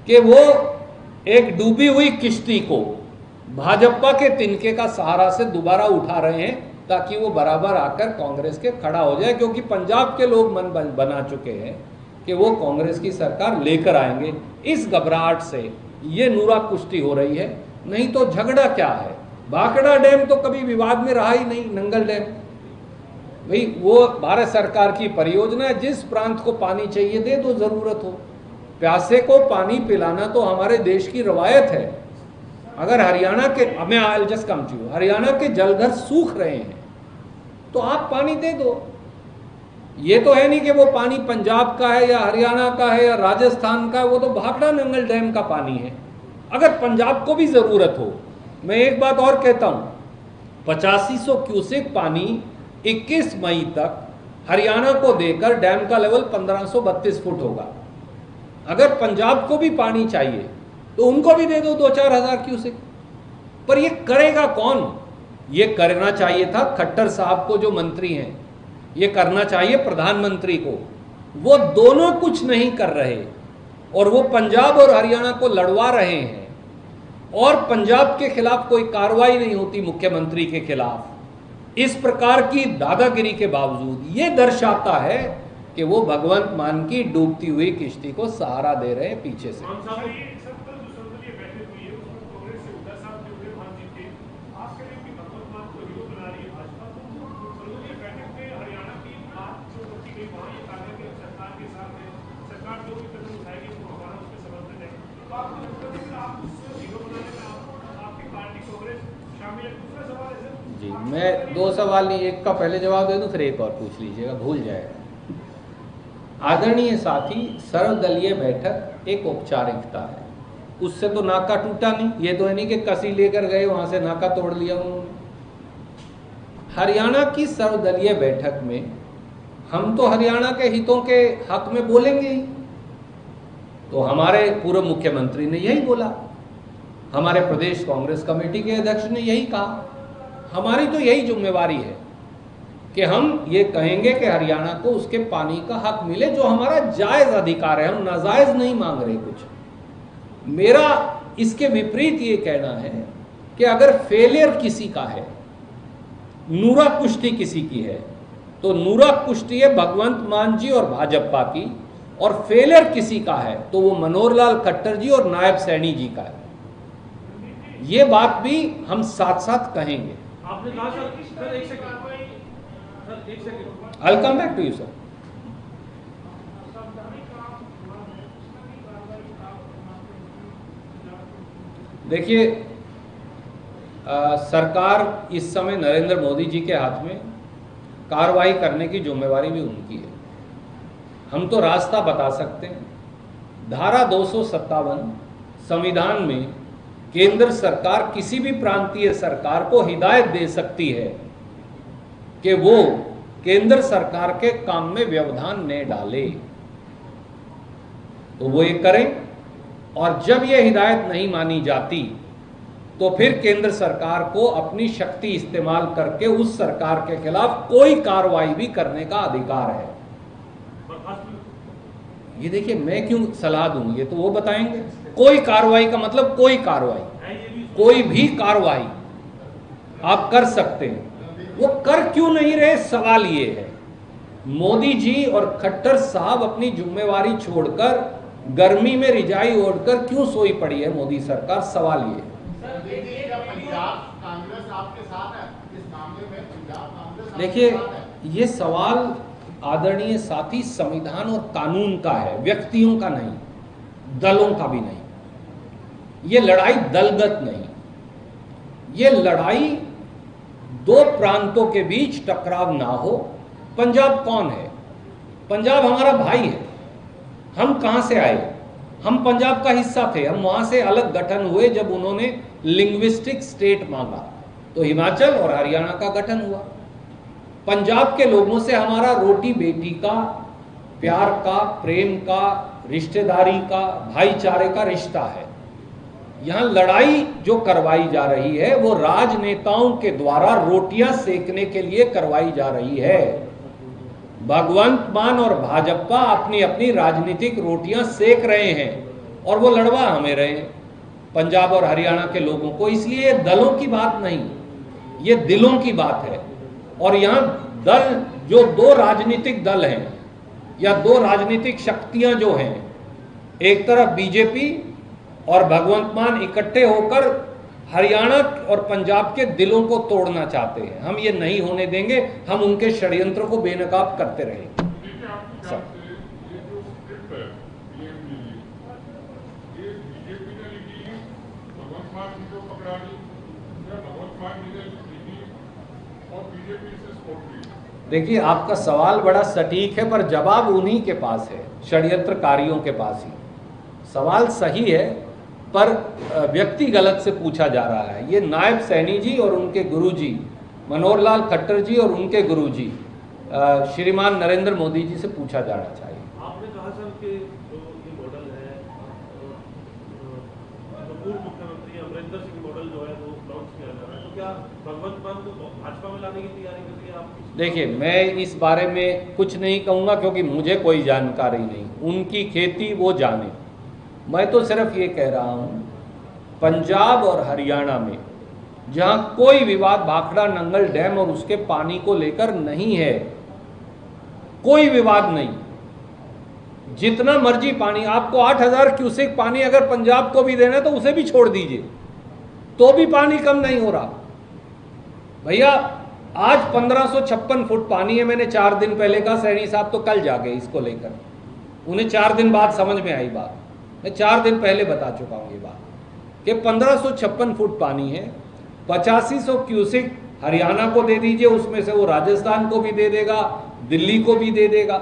कि वो एक डूबी हुई किश्ती को भाजपा के तिनके का सहारा से दोबारा उठा रहे हैं ताकि वो बराबर आकर कांग्रेस के खड़ा हो जाए, क्योंकि पंजाब के लोग मन बना चुके हैं कि वो कांग्रेस की सरकार लेकर आएंगे। इस घबराहट से ये नूरा कुश्ती हो रही है, नहीं तो झगड़ा क्या है। भाखड़ा डैम तो कभी विवाद में रहा ही नहीं। नंगल डैम भाई वो भारत सरकार की परियोजना है, जिस प्रांत को पानी चाहिए दे दो, जरूरत हो। प्यासे को पानी पिलाना तो हमारे देश की रवायत है। अगर हरियाणा के, मैं I just come to you, Haryana के जलघर सूख रहे हैं तो आप पानी दे दो। ये तो है नहीं कि वो पानी पंजाब का है या हरियाणा का है या राजस्थान का है, वो तो भाखड़ा नंगल डैम का पानी है। अगर पंजाब को भी जरूरत हो, मैं एक बात और कहता हूं, 8500 क्यूसेक पानी 21 मई तक हरियाणा को देकर डैम का लेवल 1532 फुट होगा। अगर पंजाब को भी पानी चाहिए तो उनको भी दे दो 2-4 हजार क्यूसेक। पर ये करेगा कौन? ये करना चाहिए था खट्टर साहब को, जो मंत्री हैं, ये करना चाहिए प्रधानमंत्री को। वो दोनों कुछ नहीं कर रहे और वो पंजाब और हरियाणा को लड़वा रहे हैं, और पंजाब के खिलाफ कोई कार्रवाई नहीं होती मुख्यमंत्री के खिलाफ। इस प्रकार की दादागिरी के बावजूद ये दर्शाता है कि वो भगवंत मान की डूबती हुई किश्ती को सहारा दे रहे हैं पीछे से। जी, मैं 2 सवाल नहीं, एक का पहले जवाब दे दूं, फिर एक और पूछ लीजिएगा, भूल जाएगा। आदरणीय साथी, सर्वदलीय बैठक एक औपचारिकता है, उससे तो नाका टूटा नहीं। ये तो है नहीं कि कसी लेकर गए वहां से नाका तोड़ लिया उन्होंने। हरियाणा की सर्वदलीय बैठक में हम तो हरियाणा के हितों के हक में बोलेंगे ही। तो हमारे पूर्व मुख्यमंत्री ने यही बोला, हमारे प्रदेश कांग्रेस कमेटी के अध्यक्ष ने यही कहा। हमारी तो यही जिम्मेवारी है कि हम ये कहेंगे कि हरियाणा को उसके पानी का हक मिले, जो हमारा जायज अधिकार है। हम नाजायज नहीं मांग रहे कुछ। मेरा इसके विपरीत ये कहना है कि अगर फेलियर किसी का है, नूरा कुश्ती किसी की है, तो नूरा कुश्ती है भगवंत मान जी और भाजपा की, और फेलियर किसी का है तो वो मनोहर लाल खट्टर जी और नायब सैनी जी का है। ये बात भी हम साथ साथ कहेंगे। आपने कहा सर, एक second, I'll come back to you, sir. देखिए, सरकार इस समय नरेंद्र मोदी जी के हाथ में कार्रवाई करने की जिम्मेवारी भी उनकी है। हम तो रास्ता बता सकते हैं। धारा 257 संविधान में केंद्र सरकार किसी भी प्रांतीय सरकार को हिदायत दे सकती है कि वो केंद्र सरकार के काम में व्यवधान न डाले, तो वो ये करें। और जब ये हिदायत नहीं मानी जाती तो फिर केंद्र सरकार को अपनी शक्ति इस्तेमाल करके उस सरकार के खिलाफ कोई कार्रवाई भी करने का अधिकार है। ये देखिए, मैं क्यों सलाह दूं, ये तो वो बताएंगे। कोई कार्रवाई का मतलब कोई कार्रवाई, कोई भी कार्रवाई आप कर सकते हैं। वो कर क्यों नहीं रहे, सवाल ये है। मोदी जी और खट्टर साहब अपनी जिम्मेवारी छोड़कर गर्मी में रिजाई ओढ़कर क्यों सोई पड़ी है मोदी सरकार, सवाल ये है। देखिए, ये सवाल आदरणीय साथी संविधान और कानून का है, व्यक्तियों का नहीं, दलों का भी नहीं। ये लड़ाई दलगत नहीं, ये लड़ाई दो प्रांतों के बीच टकराव ना हो। पंजाब कौन है? पंजाब हमारा भाई है। हम कहां से आए? हम पंजाब का हिस्सा थे। हम वहां से अलग गठन हुए जब उन्होंने लिंग्विस्टिक स्टेट मांगा, तो हिमाचल और हरियाणा का गठन हुआ। पंजाब के लोगों से हमारा रोटी बेटी का, प्यार का, प्रेम का, रिश्तेदारी का, भाईचारे का रिश्ता है। यहां लड़ाई जो करवाई जा रही है वो राजनेताओं के द्वारा रोटियां सेकने के लिए करवाई जा रही है। भगवंत मान और भाजपा अपनी अपनी राजनीतिक रोटियां सेक रहे हैं। और वो लड़वा हमें रहे हैं पंजाब और हरियाणा के लोगों को। इसलिए ये दलों की बात नहीं, ये दिलों की बात है। और यहाँ दल जो दो राजनीतिक दल हैं या दो राजनीतिक शक्तियां जो हैं, एक तरफ बीजेपी और भगवंत मान इकट्ठे होकर हरियाणा और पंजाब के दिलों को तोड़ना चाहते हैं। हम ये नहीं होने देंगे, हम उनके षड्यंत्र को बेनकाब करते रहेंगे। सब देखिए, आपका सवाल बड़ा सटीक है, पर जवाब उन्हीं के पास है, षड्यंत्रकारियों के पास ही। सवाल सही है पर व्यक्ति गलत से पूछा जा रहा है। ये नायब सैनी जी और उनके गुरुजी मनोहर लाल खट्टर जी और उनके गुरुजी श्रीमान नरेंद्र मोदी जी से पूछा जाना चाहिए। आपने कहा सर कि जो ये मॉडल है, जो पूर्व मुख्यमंत्री अमरिंदर सिंह मॉडल जो है वो लॉन्च किया जा रहा है, तो क्या भगवंत मान को भाजपा में लाने की तैयारी कर रही है आप? देखिए, मैं इस बारे में कुछ नहीं कहूँगा क्योंकि मुझे कोई जानकारी नहीं, उनकी खेती वो जाने। मैं तो सिर्फ ये कह रहा हूँ, पंजाब और हरियाणा में जहाँ कोई विवाद भाखड़ा नंगल डैम और उसके पानी को लेकर नहीं है, कोई विवाद नहीं, जितना मर्जी पानी, आपको 8000 क्यूसेक पानी अगर पंजाब को भी देना है तो उसे भी छोड़ दीजिए, तो भी पानी कम नहीं हो रहा। भैया आज 1556 फुट पानी है। मैंने 4 दिन पहले कहा, सैनी साहब तो कल जागे इसको लेकर, उन्हें 4 दिन बाद समझ में आई बात। मैं 4 दिन पहले बता चुका हूँ ये बात कि 1556 फुट पानी है। 8500 क्यूसेक हरियाणा को दे दीजिए, उसमें से वो राजस्थान को भी दे देगा, दिल्ली को भी दे देगा,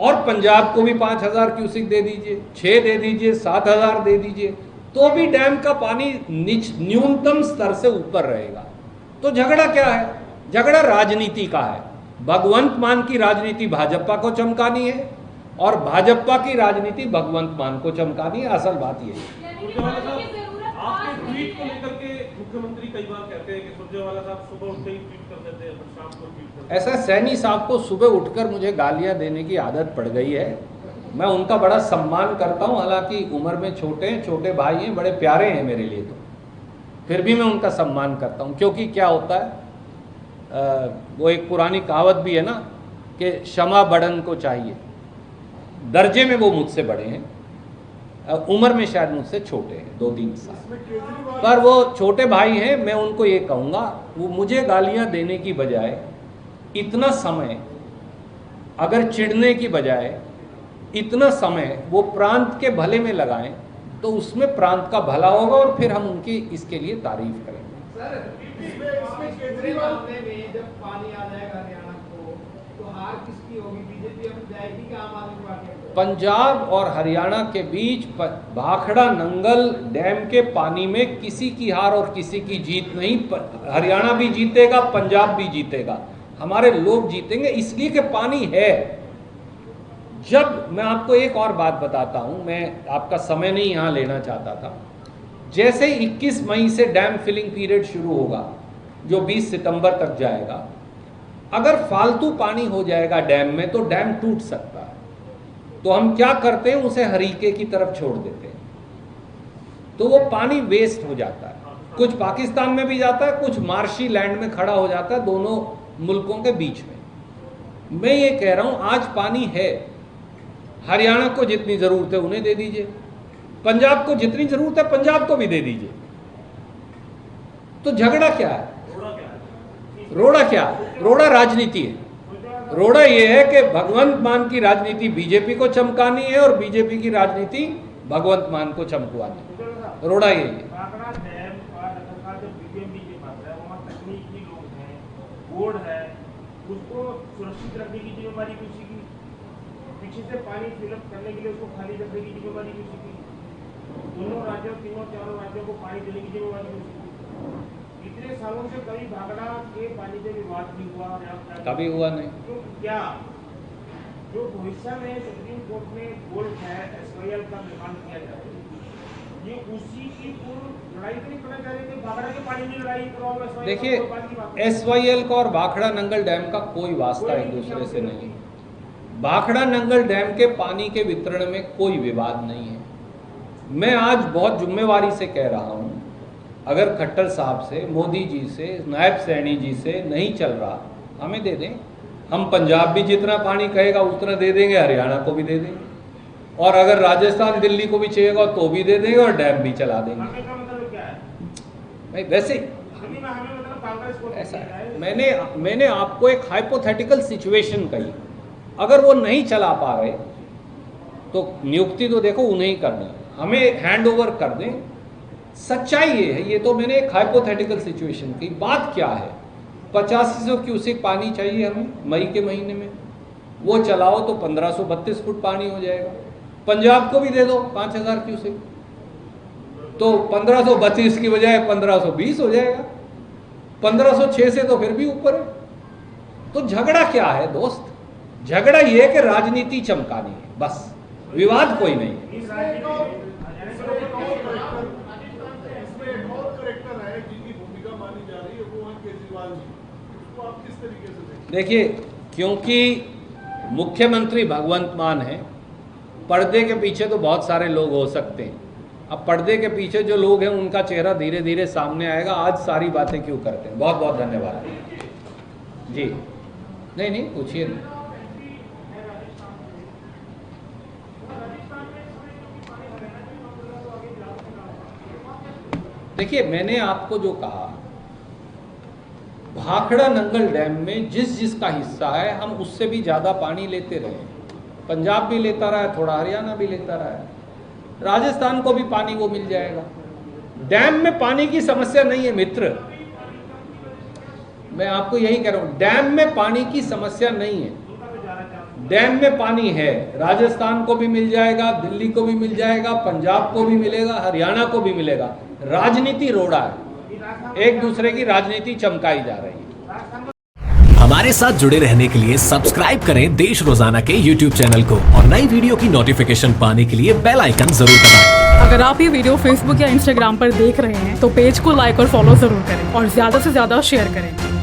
और पंजाब को भी 5000 क्यूसेक दे दीजिए, 6 दे दीजिए, 7000 दे दीजिए, तो भी डैम का पानी न्यूनतम स्तर से ऊपर रहेगा। तो झगड़ा क्या है? झगड़ा राजनीति का है। भगवंत मान की राजनीति भाजपा को चमकानी है और भाजपा की राजनीति भगवंत मान को चमकानी है। असल बात ये है। आपके ट्वीट को लेकर के मुख्यमंत्री कई बार कहते हैं कि सुरजेवाला साहब सुबह उठते ही ट्वीट कर देते हैं, शाम को ट्वीट करते हैं। ऐसा सैनी साहब को सुबह उठकर मुझे गालियां देने की आदत पड़ गई है। मैं उनका बड़ा सम्मान करता हूं, हालांकि उम्र में छोटे हैं, छोटे भाई हैं, बड़े प्यारे हैं मेरे लिए, तो फिर भी मैं उनका सम्मान करता हूं। क्योंकि क्या होता है, वो एक पुरानी कहावत भी है ना कि क्षमा बड़न को चाहिए। दर्जे में वो मुझसे बड़े हैं, उम्र में शायद मुझसे छोटे हैं 2-3 साल, पर वो छोटे भाई हैं। मैं उनको ये कहूँगा, वो मुझे गालियाँ देने की बजाय इतना समय, अगर चिढ़ने की बजाय इतना समय वो प्रांत के भले में लगाएं तो उसमें प्रांत का भला होगा और फिर हम उनकी इसके लिए तारीफ करेंगे। सर, इसमें केजरीवाल में जब पानी आ जाएगा हरियाणा को, तो हार किसकी होगी? बीजेपी अब जाएगी कि आम आदमी पार्टी? पंजाब और हरियाणा के बीच भाखड़ा नंगल डैम के पानी में किसी की हार और किसी की जीत नहीं। हरियाणा भी जीतेगा, पंजाब भी जीतेगा, हमारे लोग जीतेंगे, इसलिए कि पानी है। जब मैं आपको एक और बात बताता हूं, मैं आपका समय नहीं यहां लेना चाहता था। जैसे 21 मई से डैम फिलिंग पीरियड शुरू होगा जो 20 सितंबर तक जाएगा, अगर फालतू पानी हो जाएगा डैम में तो डैम टूट सकता है। तो हम क्या करते हैं, उसे हरीके की तरफ छोड़ देते हैं, तो वो पानी वेस्ट हो जाता है। कुछ पाकिस्तान में भी जाता है, कुछ मार्शी लैंड में खड़ा हो जाता है, दोनों मुल्कों के बीच में। मैं ये कह रहा हूं, आज पानी है, हरियाणा को जितनी जरूरत है उन्हें दे दीजिए, पंजाब को जितनी जरूरत है पंजाब को भी दे दीजिए। तो झगड़ा क्या है? रोड़ा क्या? रोड़ा राजनीति है। रोड़ा ये है कि भगवंत मान की राजनीति बीजेपी को चमकानी है और बीजेपी की राजनीति भगवंत मान को चमकवानी है। रोड़ा ये है। बोर्ड है, उसको सुरक्षित रखने की जिम्मेदारी किसी की, पीछे से पानी फिलअप करने के लिए उसको खाली रखने की जिम्मेदारी किसी की, दोनों राज्यों, तीनों चारों राज्यों को पानी देने की जिम्मेदारी किसी की। इतने सालों से कभी भाखड़ा के पानी पे विवाद नहीं हुआ, कभी हुआ नहीं। तो क्या जो भविष्य में सुप्रीम कोर्ट में गोल्ड है, SYL का निर्माण किया जाए, ये उसी की पूर्व लड़ाई तो नहीं करना चाह रहे थे? भाखड़ा के पानी में लड़ाई कराओ। देखिए, SYL का और भाखड़ा नंगल डैम का कोई वास्ता एक दूसरे से नहीं। भाखड़ा नंगल डैम के पानी के वितरण में कोई विवाद नहीं है। मैं आज बहुत जिम्मेवारी से कह रहा हूँ, अगर खट्टर साहब से, मोदी जी से, नायब सैनी जी से नहीं चल रहा, हमें दे दें। हम पंजाब भी जितना पानी कहेगा उतना दे देंगे, हरियाणा को भी दे देंगे, और अगर राजस्थान दिल्ली को भी चाहिएगा तो भी दे देंगे, और डैम भी चला देंगे। हमें का मतलब क्या है? भाई वैसे हमें मतलब कांग्रेस को ऐसा है, मैंने आपको एक हाइपोथेटिकल सिचुएशन कही, अगर वो नहीं चला पा रहे तो नियुक्ति तो देखो उन्हें ही करनी है, हमें हैंड ओवर कर दें। सच्चाई ये है, ये तो मैंने एक हाइपोथेटिकल सिचुएशन की। बात क्या है, 8500 क्यूसेक पानी चाहिए हमें मई के महीने में, वो चलाओ तो 1532 फुट पानी हो जाएगा। पंजाब को भी दे दो 5000 क्यूसेक, तो 1532 की बजाय 1520 हो जाएगा। 1506 से तो फिर भी ऊपर है। तो झगड़ा क्या है दोस्त? झगड़ा ये है कि राजनीति चमकानी है, बस, विवाद कोई नहीं है। इसमें एक और करेक्टर है जिनकी भूमिका मानी जा रही है, वो है केजरीवाल जी। उसको आप किस तरीके से देखते हैं? देखिए, क्योंकि मुख्यमंत्री भगवंत मान है, पर्दे के पीछे तो बहुत सारे लोग हो सकते हैं। अब पर्दे के पीछे जो लोग हैं उनका चेहरा धीरे धीरे सामने आएगा। आज सारी बातें क्यों करते हैं? बहुत बहुत धन्यवाद जी। नहीं पूछिए। देखिए, मैंने आपको जो कहा, भाखड़ा नंगल डैम में जिसका हिस्सा है हम उससे भी ज़्यादा पानी लेते रहे। पंजाब भी लेता रहा है, थोड़ा हरियाणा भी लेता रहा है, राजस्थान को भी पानी वो मिल जाएगा। डैम में पानी की समस्या नहीं है मित्र, मैं आपको यही कह रहा हूँ, डैम में पानी की समस्या नहीं है। डैम में पानी है, राजस्थान को भी मिल जाएगा, दिल्ली को भी मिल जाएगा, पंजाब को भी मिलेगा, हरियाणा को भी मिलेगा। राजनीति रोड़ा है, एक दूसरे की राजनीति चमकाई जा रही है। हमारे साथ जुड़े रहने के लिए सब्सक्राइब करें देश रोजाना के YouTube चैनल को, और नई वीडियो की नोटिफिकेशन पाने के लिए बेल आइकन जरूर दबाएं। अगर आप ये वीडियो Facebook या Instagram पर देख रहे हैं तो पेज को लाइक और फॉलो जरूर करें और ज्यादा से ज्यादा शेयर करें।